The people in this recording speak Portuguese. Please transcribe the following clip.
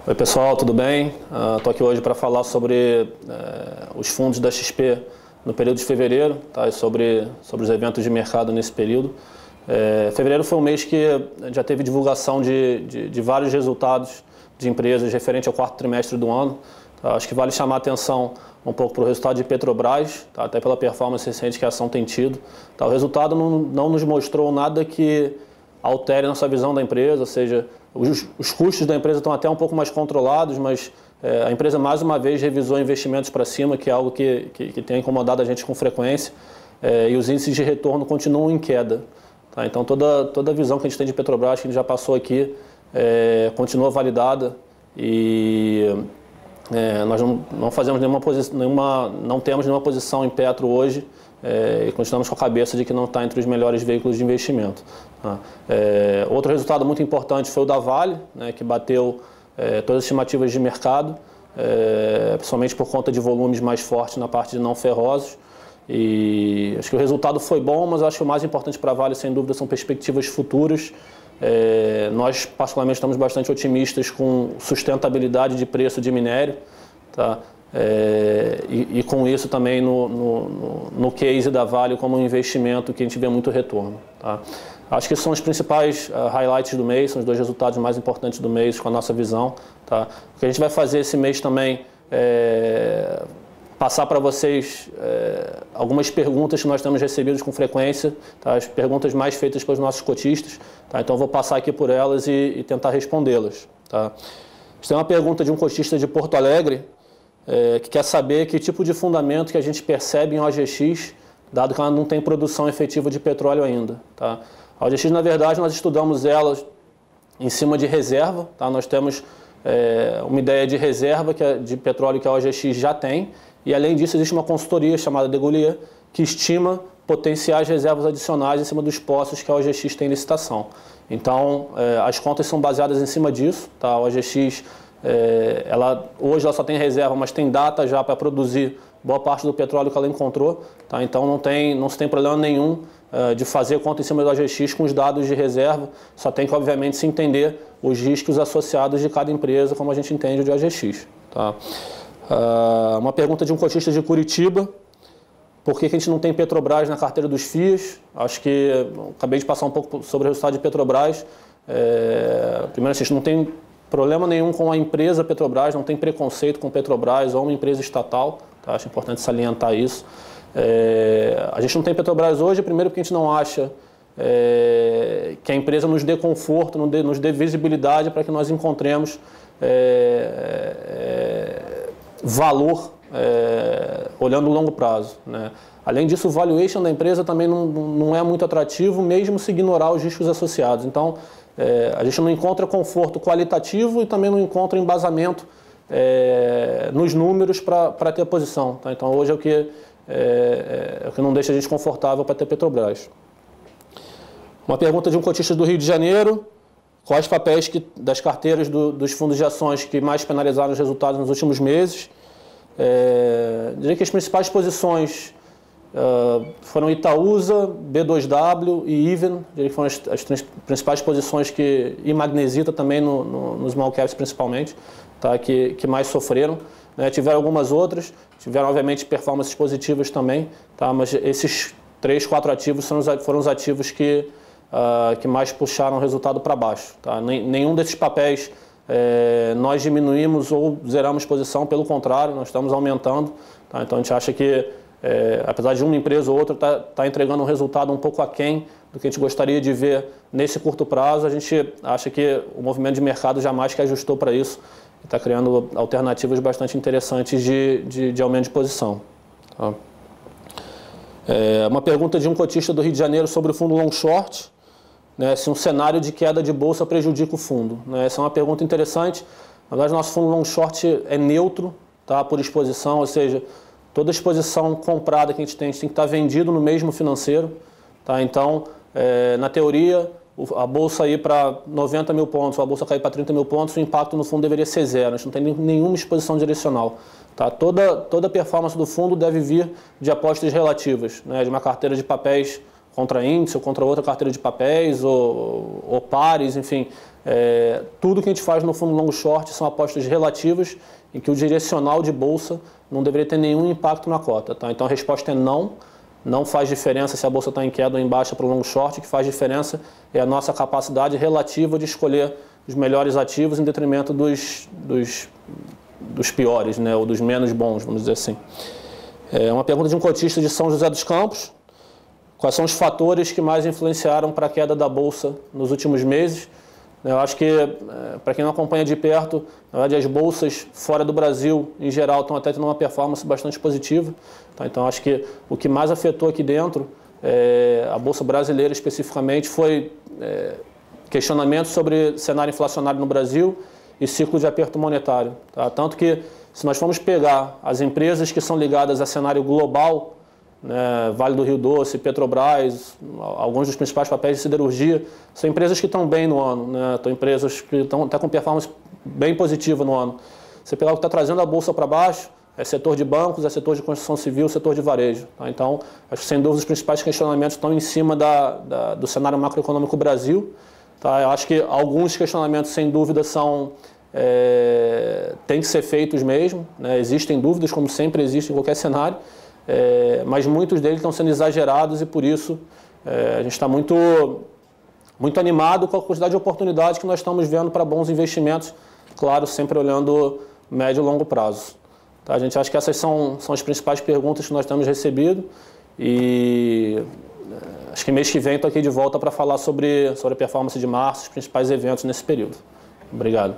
Oi pessoal, tudo bem? Estou aqui hoje para falar sobre os fundos da XP no período de fevereiro, tá? E sobre os eventos de mercado nesse período. Fevereiro foi um mês que já teve divulgação de vários resultados de empresas referente ao quarto trimestre do ano. Tá? Acho que vale chamar a atenção um pouco para o resultado de Petrobras, tá? Até pela performance recente que a ação tem tido. Tá? O resultado não nos mostrou nada que altere nossa visão da empresa, ou seja, os custos da empresa estão até um pouco mais controlados, mas a empresa mais uma vez revisou investimentos para cima, que é algo que tem incomodado a gente com frequência, e os índices de retorno continuam em queda. Tá? Então toda a visão que a gente tem de Petrobras, que a gente já passou aqui, continua validada e nós não fazemos não temos nenhuma posição em Petro hoje, e continuamos com a cabeça de que não está entre os melhores veículos de investimento. Tá? Outro resultado muito importante foi o da Vale, né, que bateu todas as estimativas de mercado, principalmente por conta de volumes mais fortes na parte de não ferrosos. E acho que o resultado foi bom, mas acho que o mais importante para a Vale, sem dúvida, são perspectivas futuras. Nós, particularmente, estamos bastante otimistas com sustentabilidade de preço de minério, tá? E com isso também no case da Vale como um investimento que a gente vê muito retorno. Tá? Acho que esses são os principais highlights do mês, são os dois resultados mais importantes do mês com a nossa visão. Tá? O que a gente vai fazer esse mês também é passar para vocês algumas perguntas que nós temos recebido com frequência, tá? As perguntas mais feitas pelos nossos cotistas. Tá? Então, eu vou passar aqui por elas e tentar respondê-las. Tá? A gente tem uma pergunta de um cotista de Porto Alegre, que quer saber que tipo de fundamento que a gente percebe em OGX, dado que ela não tem produção efetiva de petróleo ainda. Tá? A OGX, na verdade, nós estudamos ela em cima de reserva. Tá? Nós temos uma ideia de reserva de petróleo que a OGX já tem, e além disso existe uma consultoria chamada Degollier que estima potenciais reservas adicionais em cima dos poços que a OGX tem em licitação. Então, as contas são baseadas em cima disso. Tá? A OGX, hoje ela só tem reserva, mas tem data já para produzir boa parte do petróleo que ela encontrou. Tá? Então, não se tem problema nenhum de fazer conta em cima da OGX com os dados de reserva. Só tem que, obviamente, se entender os riscos associados de cada empresa, como a gente entende de OGX. Tá? Uma pergunta de um cotista de Curitiba: por que a gente não tem Petrobras na carteira dos FIAs? Acho que acabei de passar um pouco sobre o resultado de Petrobras. Primeiro, a gente não tem problema nenhum com a empresa Petrobras, não tem preconceito com Petrobras ou uma empresa estatal. Tá? Acho importante salientar isso. A gente não tem Petrobras hoje, primeiro porque a gente não acha que a empresa nos dê conforto, nos dê visibilidade para que nós encontremos valor olhando o longo prazo. Né? Além disso, o valuation da empresa também não é muito atrativo, mesmo se ignorar os riscos associados. Então, a gente não encontra conforto qualitativo e também não encontra embasamento nos números para ter posição. Tá? Então, hoje é o que não deixa a gente confortável para ter Petrobras. Uma pergunta de um cotista do Rio de Janeiro: quais papéis das carteiras dos fundos de ações que mais penalizaram os resultados nos últimos meses? Diria que as principais posições foram Itaúsa, B2W e Even. Diria que foram as principais posições e Magnesita também, nos small caps principalmente, tá? que mais sofreram. Tiveram algumas outras, tiveram obviamente performances positivas também, tá? Mas esses 3, 4 ativos foram os ativos que mais puxaram o resultado para baixo. Tá? Nenhum desses papéis nós diminuímos ou zeramos posição, pelo contrário, nós estamos aumentando. Tá? Então a gente acha que, apesar de uma empresa ou outra tá entregando um resultado um pouco aquém do que a gente gostaria de ver nesse curto prazo, a gente acha que o movimento de mercado jamais que ajustou para isso e está criando alternativas bastante interessantes de aumento de posição. Tá? Uma pergunta de um cotista do Rio de Janeiro sobre o fundo long short. Né, se um cenário de queda de bolsa prejudica o fundo. Né? Essa é uma pergunta interessante. Na verdade, nosso fundo long short é neutro, tá, por exposição, ou seja, toda exposição comprada que a gente tem que estar vendido no mesmo financeiro. Tá? Então, na teoria, a bolsa ir para 90 mil pontos, ou a bolsa cair para 30 mil pontos, o impacto no fundo deveria ser zero. A gente não tem nenhuma exposição direcional. Tá? Toda a performance do fundo deve vir de apostas relativas, né, de uma carteira de papéis contra índice ou contra outra carteira de papéis ou pares, enfim. Tudo que a gente faz no fundo longo short são apostas relativas em que o direcional de bolsa não deveria ter nenhum impacto na cota. Tá? Então a resposta é não. Não faz diferença se a bolsa está em queda ou em baixa para o longo short. O que faz diferença é a nossa capacidade relativa de escolher os melhores ativos em detrimento dos piores, né? Ou dos menos bons, vamos dizer assim. Uma pergunta de um cotista de São José dos Campos. Quais são os fatores que mais influenciaram para a queda da bolsa nos últimos meses? Eu acho que, para quem não acompanha de perto, na verdade as bolsas fora do Brasil, em geral, estão até tendo uma performance bastante positiva. Tá? Então, acho que o que mais afetou aqui dentro, a bolsa brasileira especificamente, foi questionamentos sobre cenário inflacionário no Brasil e ciclo de aperto monetário. Tá? Tanto que, se nós formos pegar as empresas que são ligadas a cenário global, né, Vale do Rio Doce, Petrobras, alguns dos principais papéis de siderurgia, são empresas que estão bem no ano, né, são empresas que estão até com performance bem positiva no ano. Você pegar o que está trazendo a bolsa para baixo, é setor de bancos, é setor de construção civil, setor de varejo. Tá? Então, acho que sem dúvida os principais questionamentos estão em cima do cenário macroeconômico Brasil. Tá? Eu acho que alguns questionamentos, sem dúvida, têm que ser feitos mesmo, né? Existem dúvidas, como sempre existe em qualquer cenário, mas muitos deles estão sendo exagerados e, por isso, a gente está muito animado com a quantidade de oportunidades que nós estamos vendo para bons investimentos, claro, sempre olhando médio e longo prazo. Tá? A gente acha que essas são as principais perguntas que nós temos recebido e acho que mês que vem estou aqui de volta para falar sobre a performance de março, os principais eventos nesse período. Obrigado.